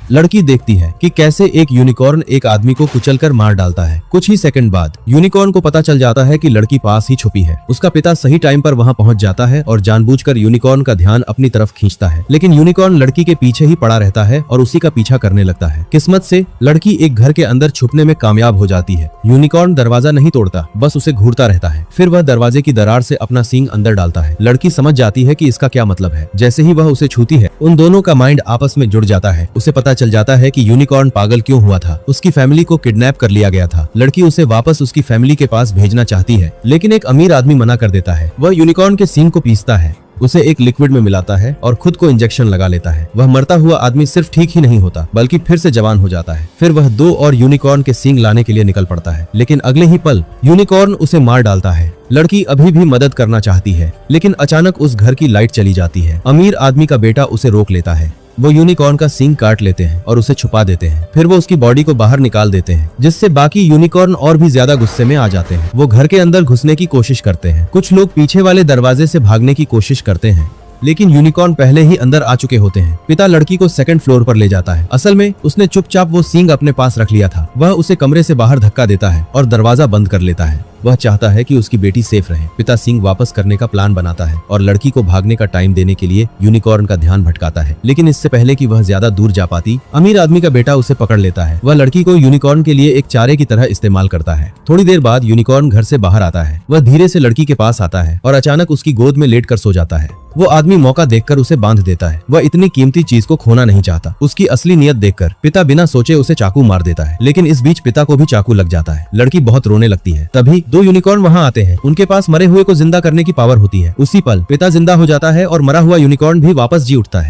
लड़की देखती है कि कैसे एक यूनिकॉर्न एक आदमी को कुचलकर मार डालता है। कुछ ही सेकंड बाद यूनिकॉर्न को पता चल जाता है कि लड़की पास ही छुपी है। उसका पिता सही टाइम पर वहां पहुंच जाता है और जानबूझकर यूनिकॉर्न का ध्यान अपनी तरफ खींचता है, लेकिन यूनिकॉर्न लड़की के पीछे ही पड़ा रहता है और उसी का पीछा करने लगता है। किस्मत से लड़की एक घर के अंदर छुपने में कामयाब हो जाती है। यूनिकॉर्न दरवाजा नहीं तोड़ता, बस उसे घूरता रहता है। फिर वह दरवाजे की दरार से अपना सींग अंदर डालता है। लड़की समझ जाती है कि इसका क्या मतलब है। जैसे ही वह उसे छूती है, उन दोनों का माइंड आपस में जुड़ जाता है। उसे पता चल जाता है कि यूनिकॉर्न पागल क्यों हुआ था। उसकी फैमिली को किडनैप कर लिया गया था। लड़की उसे वापस उसकी फैमिली के पास भेजना चाहती है, लेकिन एक अमीर आदमी मना कर देता है। वह यूनिकॉर्न के सींग को पीसता है, उसे एक लिक्विड में मिलाता है और खुद को इंजेक्शन लगा लेता है। वह मरता हुआ आदमी सिर्फ ठीक ही नहीं होता, बल्कि फिर से जवान हो जाता है। फिर वह 2 और यूनिकॉर्न के सींग लाने के लिए निकल पड़ता है, लेकिन अगले ही पल यूनिकॉर्न उसे मार डालता है। लड़की अभी भी मदद करना चाहती है, लेकिन अचानक उस घर की लाइट चली जाती है। अमीर आदमी का बेटा उसे रोक लेता है। वो यूनिकॉर्न का सींग काट लेते हैं और उसे छुपा देते हैं। फिर वो उसकी बॉडी को बाहर निकाल देते हैं, जिससे बाकी यूनिकॉर्न और भी ज्यादा गुस्से में आ जाते हैं। वो घर के अंदर घुसने की कोशिश करते हैं। कुछ लोग पीछे वाले दरवाजे से भागने की कोशिश करते हैं, लेकिन यूनिकॉर्न पहले ही अंदर आ चुके होते हैं। पिता लड़की को सेकंड फ्लोर पर ले जाता है। असल में उसने चुपचाप वो सींग अपने पास रख लिया था। वह उसे कमरे से बाहर धक्का देता है और दरवाजा बंद कर लेता है। वह चाहता है कि उसकी बेटी सेफ रहे। पिता सींग वापस करने का प्लान बनाता है और लड़की को भागने का टाइम देने के लिए यूनिकॉर्न का ध्यान भटकाता है, लेकिन इससे पहले कि वह ज्यादा दूर जा पाती, अमीर आदमी का बेटा उसे पकड़ लेता है। वह लड़की को यूनिकॉर्न के लिए एक चारे की तरह इस्तेमाल करता है। थोड़ी देर बाद यूनिकॉर्न घर से बाहर आता है। वह धीरे से लड़की के पास आता है और अचानक उसकी गोद में लेटकर सो जाता है। वो आदमी मौका देखकर उसे बांध देता है। वह इतनी कीमती चीज को खोना नहीं चाहता। उसकी असली नियत देखकर पिता बिना सोचे उसे चाकू मार देता है, लेकिन इस बीच पिता को भी चाकू लग जाता है। लड़की बहुत रोने लगती है। तभी 2 यूनिकॉर्न वहां आते हैं। उनके पास मरे हुए को जिंदा करने की पावर होती है। उसी पल पिता जिंदा हो जाता है और मरा हुआ यूनिकॉर्न भी वापस जी उठता है।